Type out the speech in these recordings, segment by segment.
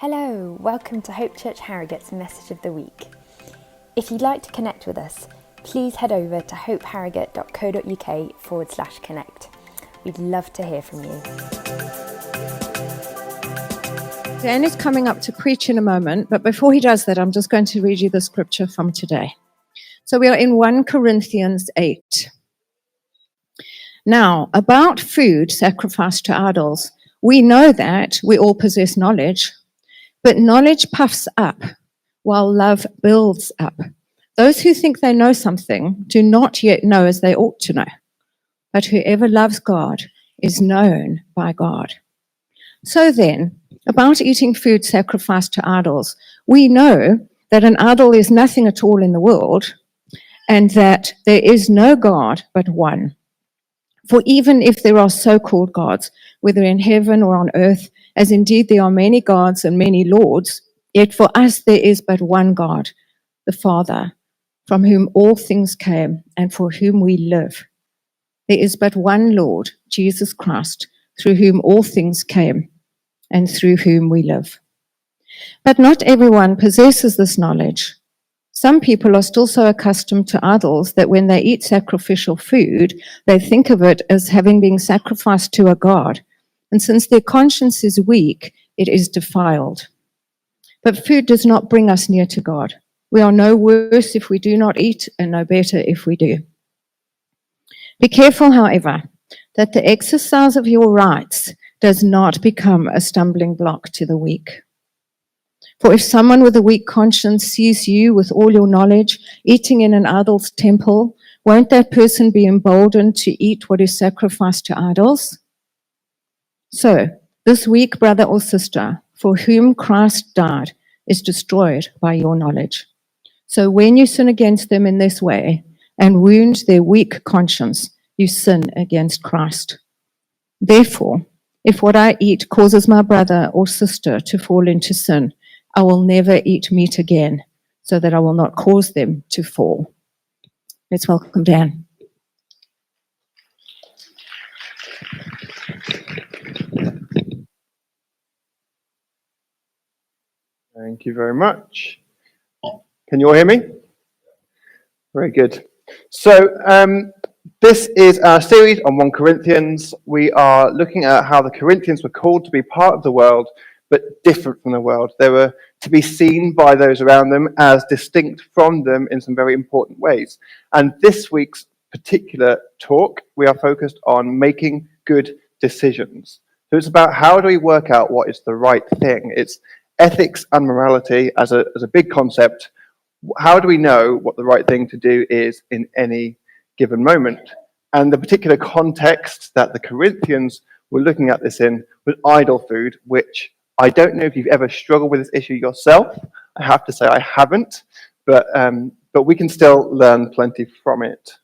Hello, welcome to Hope Church Harrogate's Message of the Week. If you'd like to connect with us, please head over to hopeharrogate.co.uk/connect. We'd love to hear from you. Dan is coming up to preach in a moment, but before he does that, I'm just going to read you the scripture from today. So we are in 1 Corinthians 8. Now, about food sacrificed to idols, we know that we all possess knowledge, but knowledge puffs up, while love builds up. Those who think they know something do not yet know as they ought to know, but whoever loves God is known by God. So then, about eating food sacrificed to idols, we know that an idol is nothing at all in the world, and that there is no God but one. For even if there are so-called gods, whether in heaven or on earth, as indeed there are many gods and many lords, yet for us there is but one God, the Father, from whom all things came and for whom we live. There is but one Lord, Jesus Christ, through whom all things came and through whom we live. But not everyone possesses this knowledge. Some people are still so accustomed to idols that when they eat sacrificial food, they think of it as having been sacrificed to a god. And since their conscience is weak, it is defiled. But food does not bring us near to God. We are no worse if we do not eat, and no better if we do. Be careful, however, that the exercise of your rights does not become a stumbling block to the weak. For if someone with a weak conscience sees you with all your knowledge eating in an idol's temple, won't that person be emboldened to eat what is sacrificed to idols? So, this weak brother or sister for whom Christ died is destroyed by your knowledge. So when you sin against them in this way and wound their weak conscience, you sin against Christ. Therefore, if what I eat causes my brother or sister to fall into sin, I will never eat meat again, so that I will not cause them to fall. Let's welcome Dan. Thank you very much. Can you all hear me? Very good. So this is our series on 1 Corinthians. We are looking at how the Corinthians were called to be part of the world, but different from the world. They were to be seen by those around them as distinct from them in some very important ways. And this week's particular talk, we are focused on making good decisions. So it's about how do we work out what is the right thing. It's ethics and morality as a big concept. How do we know what the right thing to do is in any given moment? And the particular context that the Corinthians were looking at this in was idol food, which I don't know if you've ever struggled with this issue yourself. I have to say I haven't, but we can still learn plenty from it.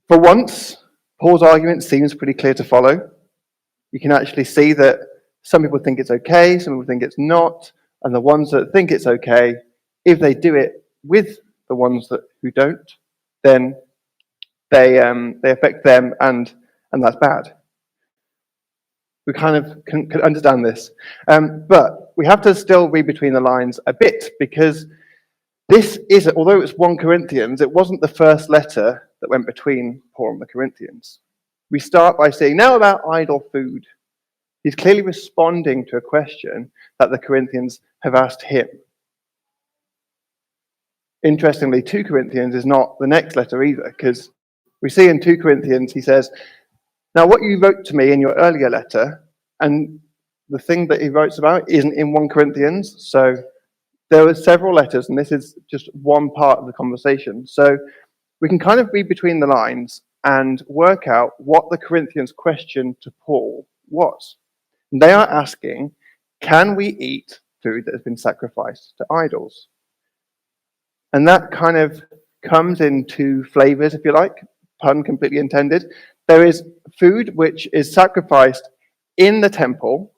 For once, Paul's argument seems pretty clear to follow. You can actually see that some people think it's okay, some people think it's not, and the ones that think it's okay, if they do it with the ones who don't, then they affect them, and that's bad. We kind of can understand this, but we have to still read between the lines a bit, because this is, although it's 1 Corinthians, it wasn't the first letter that went between Paul and the Corinthians. We start by saying, now about idol food. He's clearly responding to a question that the Corinthians have asked him. Interestingly, 2 Corinthians is not the next letter either, because we see in 2 Corinthians, he says, now what you wrote to me in your earlier letter, and the thing that he writes about isn't in 1 Corinthians, so there were several letters, and this is just one part of the conversation. So we can kind of read between the lines and work out what the Corinthians' question to Paul was. They are asking, can we eat food that has been sacrificed to idols? And that kind of comes in two flavors, if you like, pun completely intended. There is food which is sacrificed in the temple,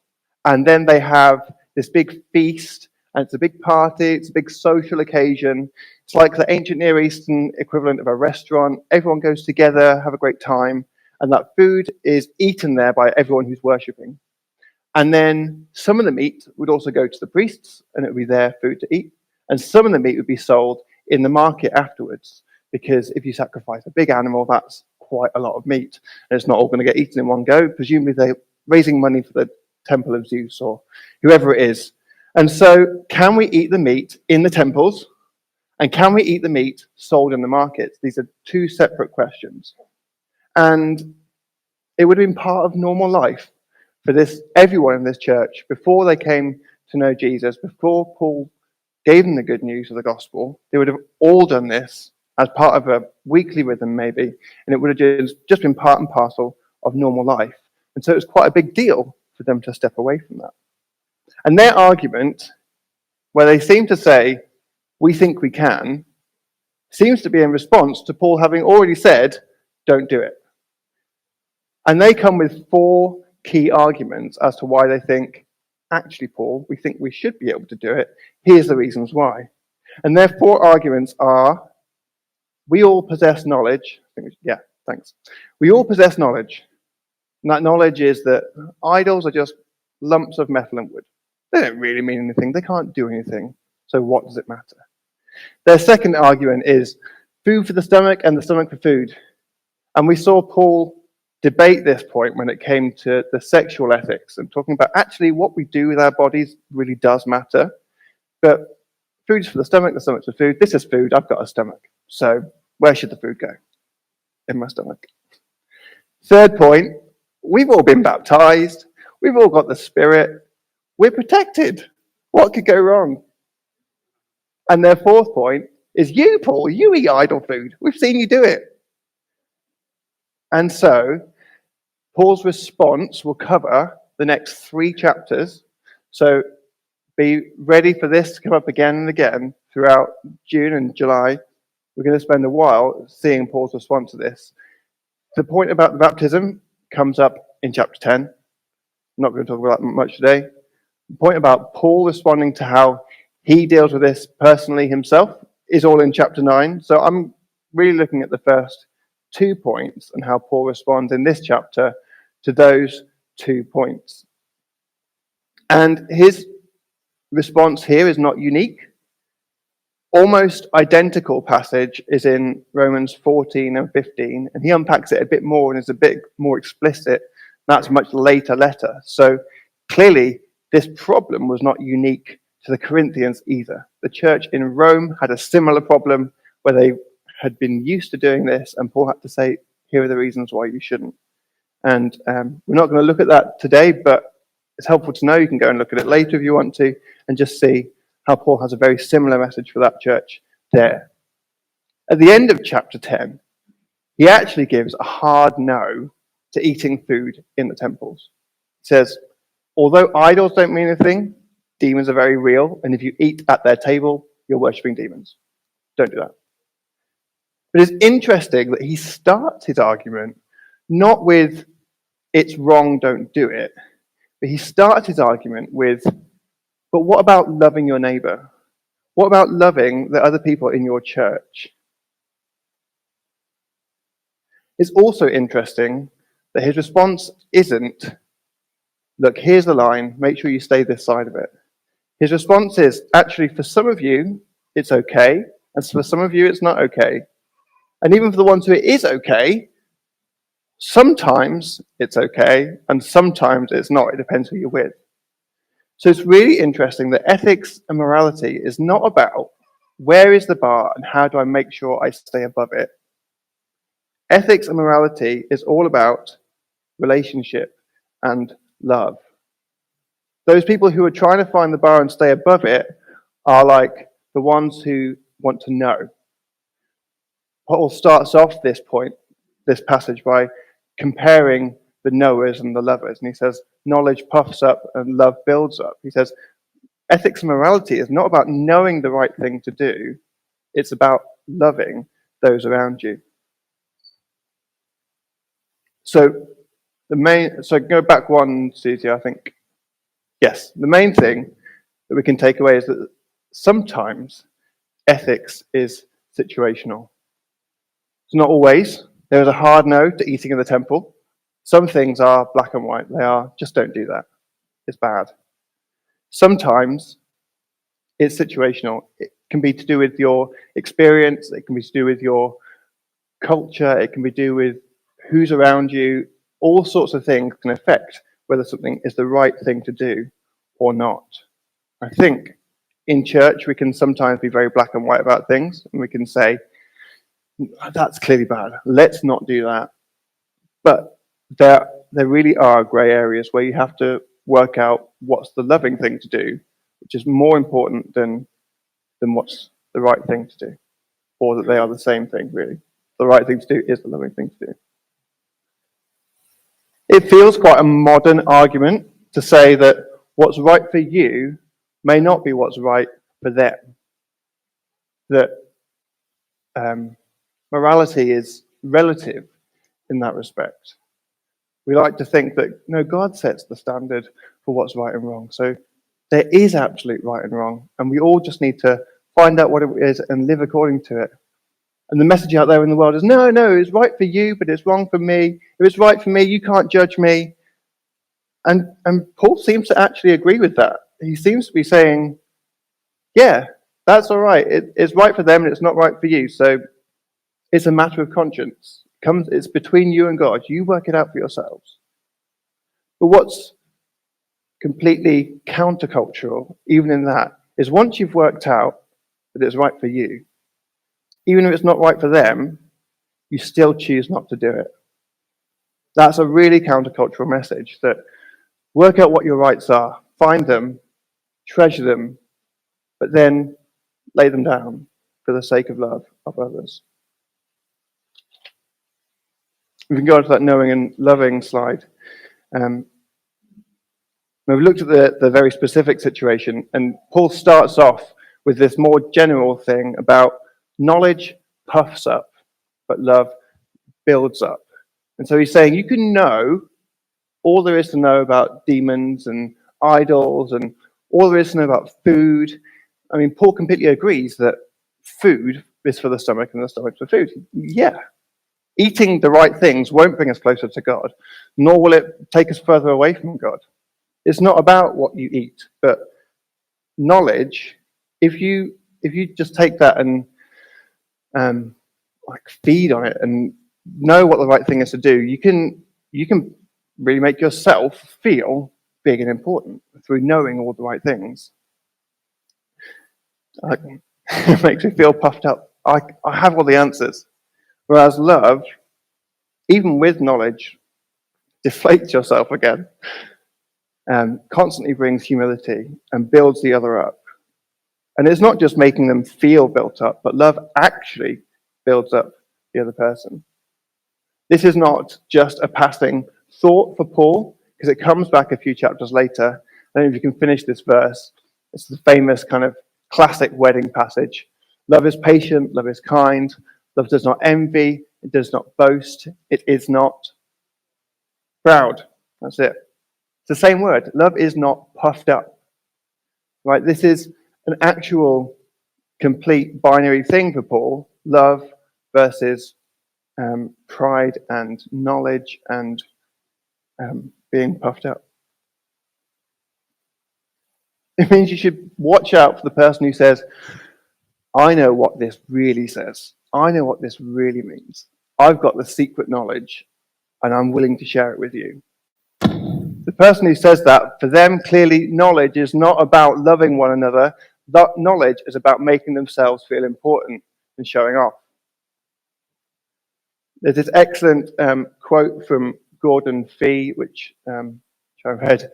and then they have this big feast, and it's a big party, it's a big social occasion. It's like the ancient Near Eastern equivalent of a restaurant. Everyone goes together, have a great time, and that food is eaten there by everyone who's worshipping. And then some of the meat would also go to the priests, and it would be their food to eat. And some of the meat would be sold in the market afterwards, because if you sacrifice a big animal, that's quite a lot of meat, and it's not all going to get eaten in one go. Presumably they're raising money for the temple of Zeus or whoever it is. And so can we eat the meat in the temples, and can we eat the meat sold in the markets? These are two separate questions. And it would have been part of normal life for everyone in this church, before they came to know Jesus, before Paul gave them the good news of the gospel, they would have all done this as part of a weekly rhythm maybe, and it would have just been part and parcel of normal life. And so it was quite a big deal for them to step away from that. And their argument, where they seem to say, we think we can, seems to be in response to Paul having already said, don't do it. And they come with 4 key arguments as to why they think, actually, Paul, we think we should be able to do it. Here's the reasons why. And their 4 arguments are, we all possess knowledge. We all possess knowledge. And that knowledge is that idols are just lumps of metal and wood. They don't really mean anything. They can't do anything. So what does it matter? Their second argument is food for the stomach and the stomach for food. And we saw Paul debate this point when it came to the sexual ethics and talking about actually what we do with our bodies really does matter. But food's for the stomach's for food. This is food. I've got a stomach. So where should the food go? In my stomach. Third point, we've all been baptized. We've all got the Spirit. We're protected. What could go wrong? And their fourth point is you, Paul, you eat idol food. We've seen you do it. And so Paul's response will cover the next 3 chapters. So be ready for this to come up again and again throughout June and July. We're going to spend a while seeing Paul's response to this. The point about the baptism comes up in chapter 10. I'm not going to talk about that much today. The point about Paul responding to how he deals with this personally himself is all in chapter 9. So I'm really looking at the first 2 points and how Paul responds in this chapter to those 2 points. And his response here is not unique. Almost identical passage is in Romans 14 and 15, and he unpacks it a bit more and is a bit more explicit. That's a much later letter. So clearly, this problem was not unique to the Corinthians either. The church in Rome had a similar problem where they had been used to doing this, and Paul had to say, here are the reasons why you shouldn't. And we're not going to look at that today, but it's helpful to know. You can go and look at it later if you want to, and just see how Paul has a very similar message for that church there. At the end of chapter 10, he actually gives a hard no to eating food in the temples. He says, although idols don't mean anything, demons are very real, and if you eat at their table, you're worshipping demons. Don't do that. But it's interesting that he starts his argument not with, it's wrong, don't do it, but he starts his argument with, but what about loving your neighbor? What about loving the other people in your church? It's also interesting that his response isn't, look, here's the line, make sure you stay this side of it. His response is, actually, for some of you, it's okay, and for some of you, it's not okay. And even for the ones who it is okay, sometimes it's okay, and sometimes it's not. It depends who you're with. So it's really interesting that ethics and morality is not about where is the bar and how do I make sure I stay above it. Ethics and morality is all about relationship and love. Those people who are trying to find the bar and stay above it are like the ones who want to know. Paul starts off this passage by comparing the knowers and the lovers. And he says, knowledge puffs up and love builds up. He says, ethics and morality is not about knowing the right thing to do. It's about loving those around you. So go back one, Susie, I think. Yes, the main thing that we can take away is that sometimes ethics is situational. It's not always. There is a hard no to eating in the temple. Some things are black and white. They are, just don't do that. is bad. Sometimes it's situational. It can be to do with your experience, it can be to do with your culture, it can be to do with who's around you. All sorts of things can affect whether something is the right thing to do or not. I think in church we can sometimes be very black and white about things, and we can say, that's clearly bad, let's not do that. But there really are grey areas where you have to work out what's the loving thing to do, which is more important than what's the right thing to do, or that they are the same thing, really. The right thing to do is the loving thing to do. It feels quite a modern argument to say that what's right for you may not be what's right for them. That morality is relative in that respect. We like to think that, no, God sets the standard for what's right and wrong. So there is absolute right and wrong, and we all just need to find out what it is and live according to it. And the message out there in the world is, no, it's right for you, but it's wrong for me. If it's right for me, you can't judge me. And Paul seems to actually agree with that. He seems to be saying, yeah, that's all right. It's right for them and it's not right for you. So it's a matter of conscience. It's between you and God. You work it out for yourselves. But what's completely countercultural, even in that, is once you've worked out that it's right for you, even if it's not right for them, you still choose not to do it. That's a really countercultural message, that work out what your rights are, find them, treasure them, but then lay them down for the sake of love of others. We can go on to that knowing and loving slide. We've looked at the very specific situation, and Paul starts off with this more general thing about knowledge puffs up, but love builds up. And so he's saying you can know all there is to know about demons and idols and all there is to know about food. I mean, Paul completely agrees that food is for the stomach and the stomach's for food. Yeah. Eating the right things won't bring us closer to God, nor will it take us further away from God. It's not about what you eat, but knowledge, if you just take that and feed on it and know what the right thing is to do, you can really make yourself feel big and important through knowing all the right things. It makes me feel puffed up. I have all the answers. Whereas love, even with knowledge, deflates yourself again, constantly brings humility and builds the other up. And it's not just making them feel built up, but love actually builds up the other person. This is not just a passing thought for Paul, because it comes back a few chapters later. I don't know if you can finish this verse. It's the famous kind of classic wedding passage. Love is patient, love is kind, love does not envy, it does not boast, it is not proud. That's it. It's the same word. Love is not puffed up. Right? This is an actual complete binary thing for Paul. Love versus pride and knowledge and being puffed up. It means you should watch out for the person who says, I know what this really says. I know what this really means. I've got the secret knowledge and I'm willing to share it with you. The person who says that, for them, clearly knowledge is not about loving one another. That knowledge is about making themselves feel important and showing off. There's this excellent quote from Gordon Fee, which I read,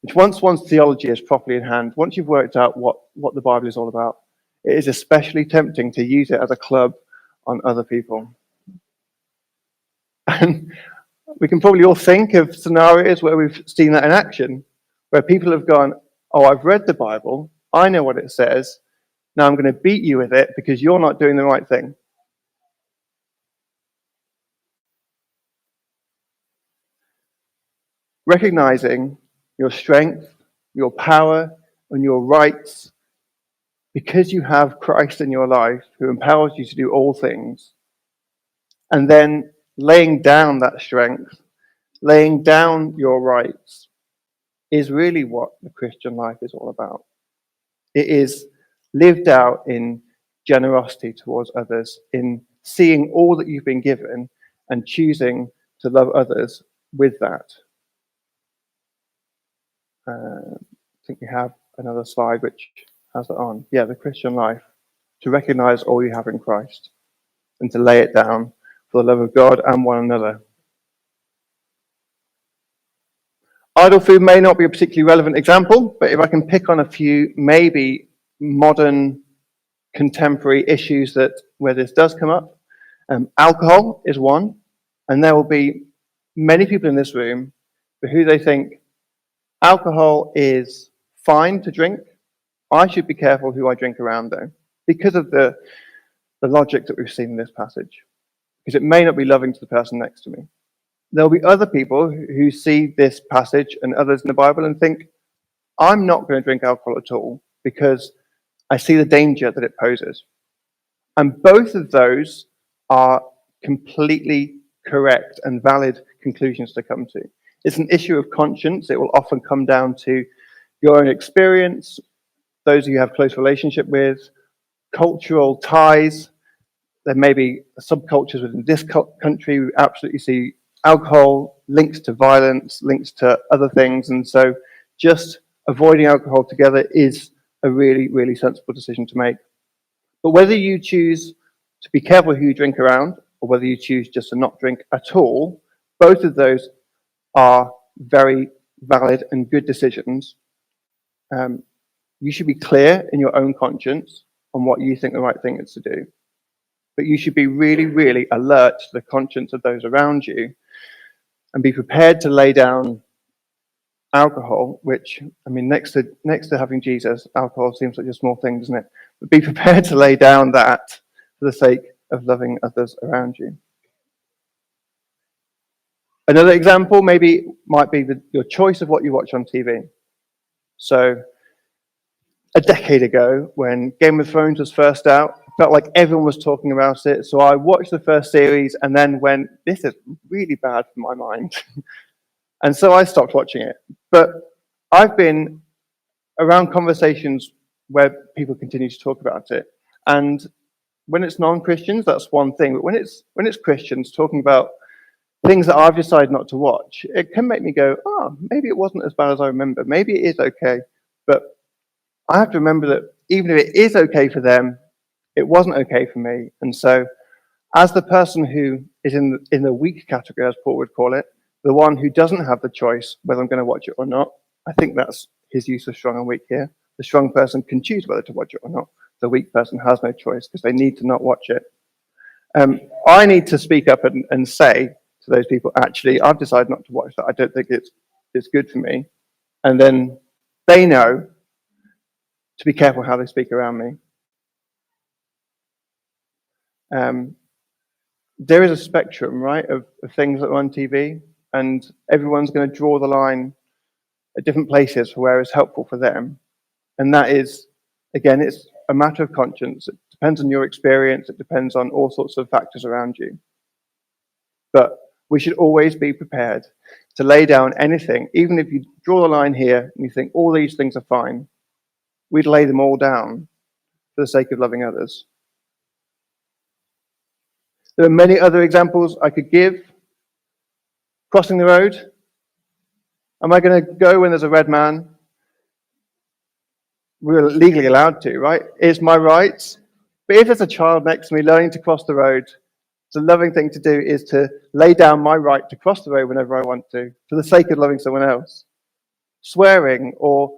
which once one's theology is properly in hand, once you've worked out what the Bible is all about, it is especially tempting to use it as a club on other people. And we can probably all think of scenarios where we've seen that in action, where people have gone, oh, I've read the Bible, I know what it says, now I'm going to beat you with it because you're not doing the right thing. Recognizing your strength, your power, and your rights, because you have Christ in your life who empowers you to do all things, and then laying down that strength, laying down your rights, is really what the Christian life is all about. It is lived out in generosity towards others, in seeing all that you've been given and choosing to love others with that. I think we have another slide which has it on. Yeah, the Christian life. To recognize all you have in Christ and to lay it down for the love of God and one another. Idol food may not be a particularly relevant example, but if I can pick on a few maybe modern contemporary issues that where this does come up, alcohol is one, and there will be many people in this room for who they think alcohol is fine to drink. I should be careful who I drink around though, because of the logic that we've seen in this passage, because it may not be loving to the person next to me. There'll be other people who see this passage and others in the Bible and think, I'm not going to drink alcohol at all because I see the danger that it poses. And both of those are completely correct and valid conclusions to come to. It's an issue of conscience. It will often come down to your own experience, those you have close relationship with, cultural ties. There may be subcultures within this country who absolutely see alcohol linked to violence, linked to other things. And so just avoiding alcohol together is a really, really sensible decision to make. But whether you choose to be careful who you drink around, or whether you choose just to not drink at all, both of those are very valid and good decisions. You should be clear in your own conscience on what you think the right thing is to do. But you should be really, really alert to the conscience of those around you and be prepared to lay down alcohol, which, I mean, next to having Jesus, alcohol seems like a small thing, doesn't it? But be prepared to lay down that for the sake of loving others around you. Another example might be your choice of what you watch on TV. So a decade ago, when Game of Thrones was first out, it felt like everyone was talking about it. So I watched the first series and then went, this is really bad for my mind. And so I stopped watching it. But I've been around conversations where people continue to talk about it. And when it's non-Christians, that's one thing. But when it's Christians talking about things that I've decided not to watch, it can make me go, maybe it wasn't as bad as I remember. Maybe it is okay. But I have to remember that even if it is okay for them, it wasn't okay for me. And so as the person who is in the weak category, as Paul would call it, the one who doesn't have the choice whether I'm going to watch it or not, I think that's his use of strong and weak here. The strong person can choose whether to watch it or not. The weak person has no choice because they need to not watch it. I need to speak up and say to those people, actually, I've decided not to watch that. I don't think it's good for me. And then they know to be careful how they speak around me. There is a spectrum, right, of things that are on TV, and everyone's going to draw the line at different places for where it's helpful for them. And that is, again, it's a matter of conscience. It depends on your experience. It depends on all sorts of factors around you. But we should always be prepared to lay down anything, even if you draw the line here and you think all these things are fine, we'd lay them all down for the sake of loving others. There are many other examples I could give. Crossing the road. Am I going to go when there's a red man? We're legally allowed to, right? It's my right. But if there's a child next to me learning to cross the road, the loving thing to do is to lay down my right to cross the road whenever I want to, for the sake of loving someone else. Swearing or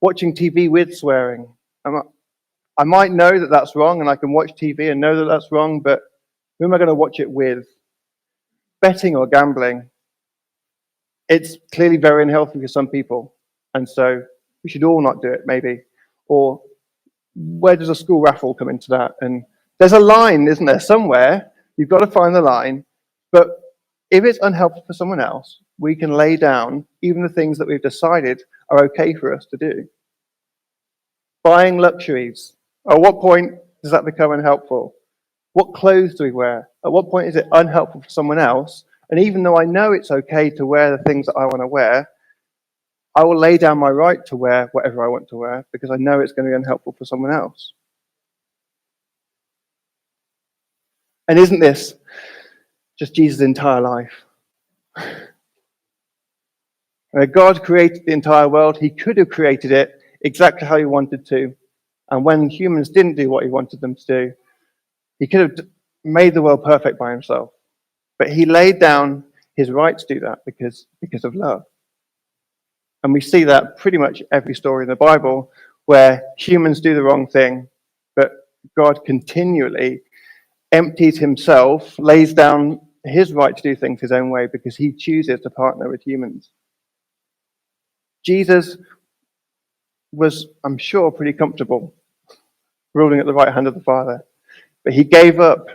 watching TV with swearing. I might know that that's wrong, and I can watch TV and know that that's wrong, but who am I going to watch it with? Betting or gambling. It's clearly very unhealthy for some people, and so we should all not do it, maybe. Or where does a school raffle come into that? And there's a line, isn't there, somewhere? You've got to find the line. But if it's unhelpful for someone else, we can lay down even the things that we've decided are okay for us to do. Buying luxuries. At what point does that become unhelpful? What clothes do we wear? At what point is it unhelpful for someone else? And even though I know it's okay to wear the things that I want to wear, I will lay down my right to wear whatever I want to wear because I know it's going to be unhelpful for someone else. And isn't this just Jesus' entire life? God created the entire world. He could have created it exactly how he wanted to. And when humans didn't do what he wanted them to do, he could have made the world perfect by himself. But he laid down his right to do that because of love. And we see that pretty much every story in the Bible where humans do the wrong thing, but God continually empties himself, lays down his right to do things his own way because he chooses to partner with humans. Jesus was, I'm sure, pretty comfortable ruling at the right hand of the Father, but he gave up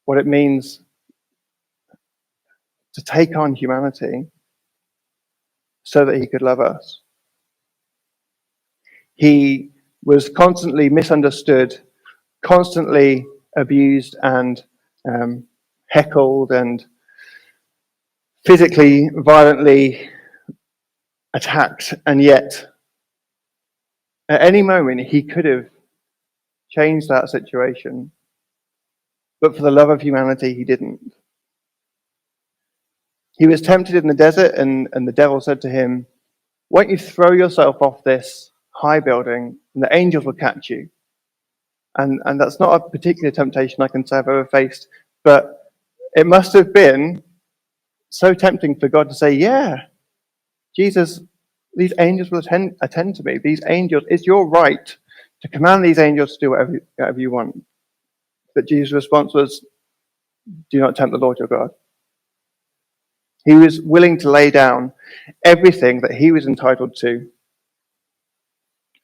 what it means to take on humanity so that he could love us. He was constantly misunderstood, constantly abused and heckled and physically, violently attacked, and yet at any moment he could have changed that situation, but for the love of humanity he didn't. He was tempted in the desert, and the devil said to him, "Won't you throw yourself off this high building and the angels will catch you?" And that's not a particular temptation I can say I've ever faced, but it must have been so tempting for God to say, "Yeah, Jesus, these angels will attend to me. These angels, it's your right to command these angels to do whatever you want." But Jesus' response was, "Do not tempt the Lord your God." He was willing to lay down everything that he was entitled to.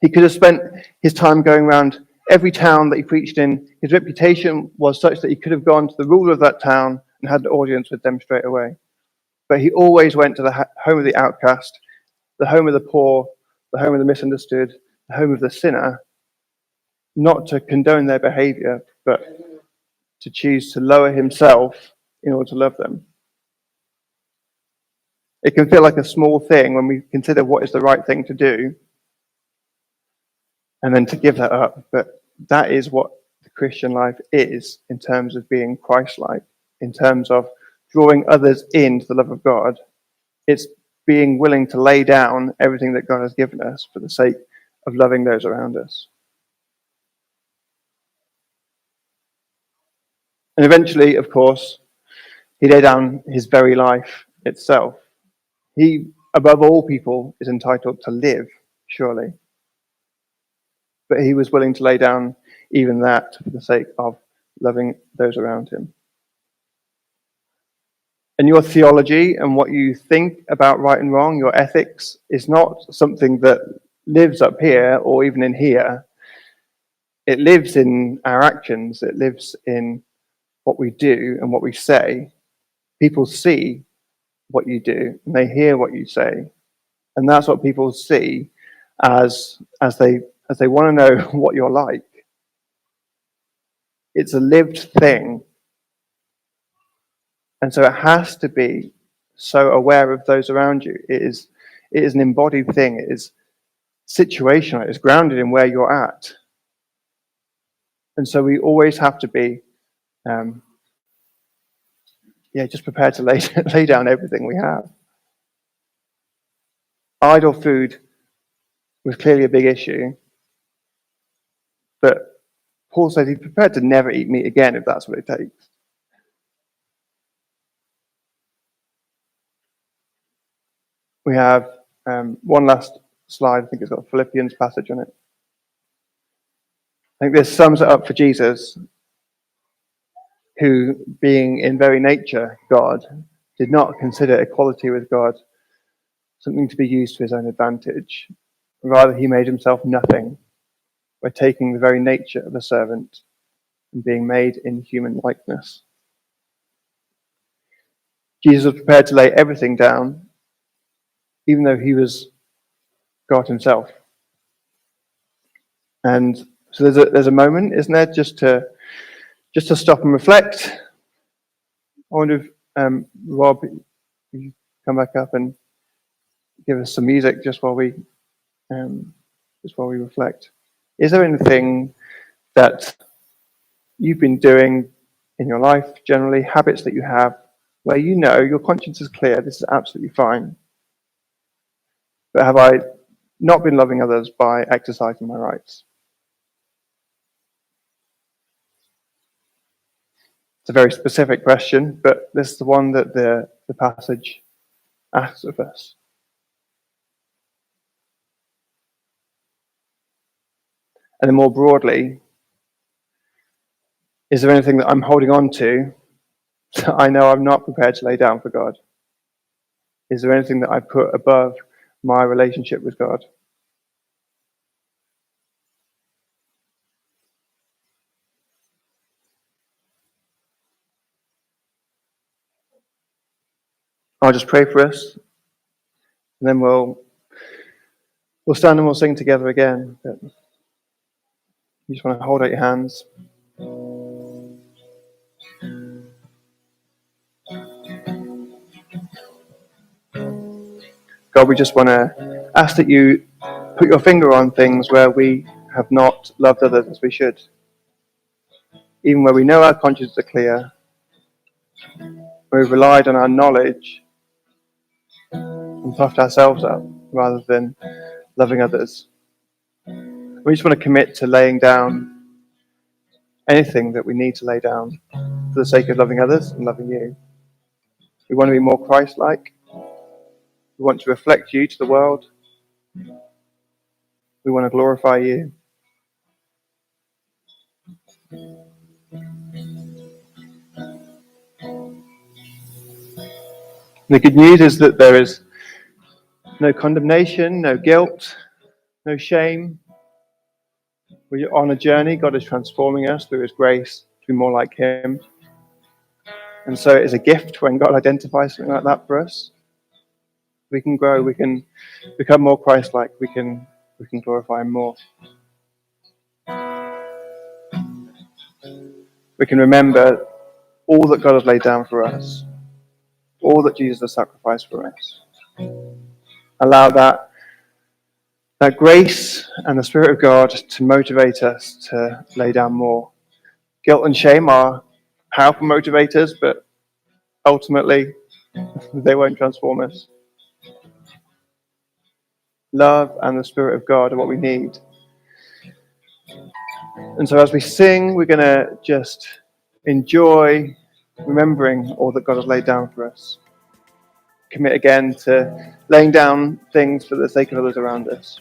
He could have spent his time going around every town that he preached in. His reputation was such that he could have gone to the ruler of that town and had an audience with them straight away. But he always went to the home of the outcast, the home of the poor, the home of the misunderstood, the home of the sinner, not to condone their behavior, but to choose to lower himself in order to love them. It can feel like a small thing when we consider what is the right thing to do, and then to give that up. But that is what the Christian life is in terms of being Christ-like, in terms of drawing others into the love of God. It's being willing to lay down everything that God has given us for the sake of loving those around us. And eventually, of course, he laid down his very life itself. He, above all people, is entitled to live, surely. But he was willing to lay down even that for the sake of loving those around him. And your theology and what you think about right and wrong, your ethics, is not something that lives up here or even in here. It lives in our actions. It lives in what we do and what we say. People see what you do and they hear what you say. And that's what people see as they want to know what you're like. It's a lived thing. And so it has to be so aware of those around you. It is an embodied thing. It is situational. It is grounded in where you're at. And so we always have to be just prepared to lay down everything we have. Idle food was clearly a big issue. But Paul said he's prepared to never eat meat again if that's what it takes. We have one last slide. I think it's got a Philippians passage on it. I think this sums it up for Jesus, who, being in very nature God, did not consider equality with God something to be used to his own advantage. Rather, he made himself nothing by taking the very nature of a servant and being made in human likeness. Jesus was prepared to lay everything down, even though he was God himself. And so there's a moment, isn't there, just to stop and reflect. I wonder if Rob, you come back up, and give us some music just while we reflect. Is there anything that you've been doing in your life, generally, habits that you have, where you know your conscience is clear, this is absolutely fine, but have I not been loving others by exercising my rights? It's a very specific question, but this is the one that the passage asks of us. And then more broadly, is there anything that I'm holding on to that I know I'm not prepared to lay down for God? Is there anything that I put above my relationship with God? I'll just pray for us, and then we'll stand and we'll sing together again. But you just want to hold out your hands. God, we just want to ask that you put your finger on things where we have not loved others as we should. Even where we know our consciences are clear, where we've relied on our knowledge and puffed ourselves up rather than loving others. We just want to commit to laying down anything that we need to lay down for the sake of loving others and loving you. We want to be more Christ-like. We want to reflect you to the world. We want to glorify you. The good news is that there is no condemnation, no guilt, no shame. We're on a journey. God is transforming us through his grace to be more like him. And so it is a gift when God identifies something like that for us. We can grow, we can become more Christ-like, we can glorify him more. We can remember all that God has laid down for us, all that Jesus has sacrificed for us. Allow that grace and the Spirit of God to motivate us to lay down more. Guilt and shame are powerful motivators, but ultimately they won't transform us. Love and the Spirit of God are what we need. And so as we sing, we're going to just enjoy remembering all that God has laid down for us. Commit again to laying down things for the sake of others around us.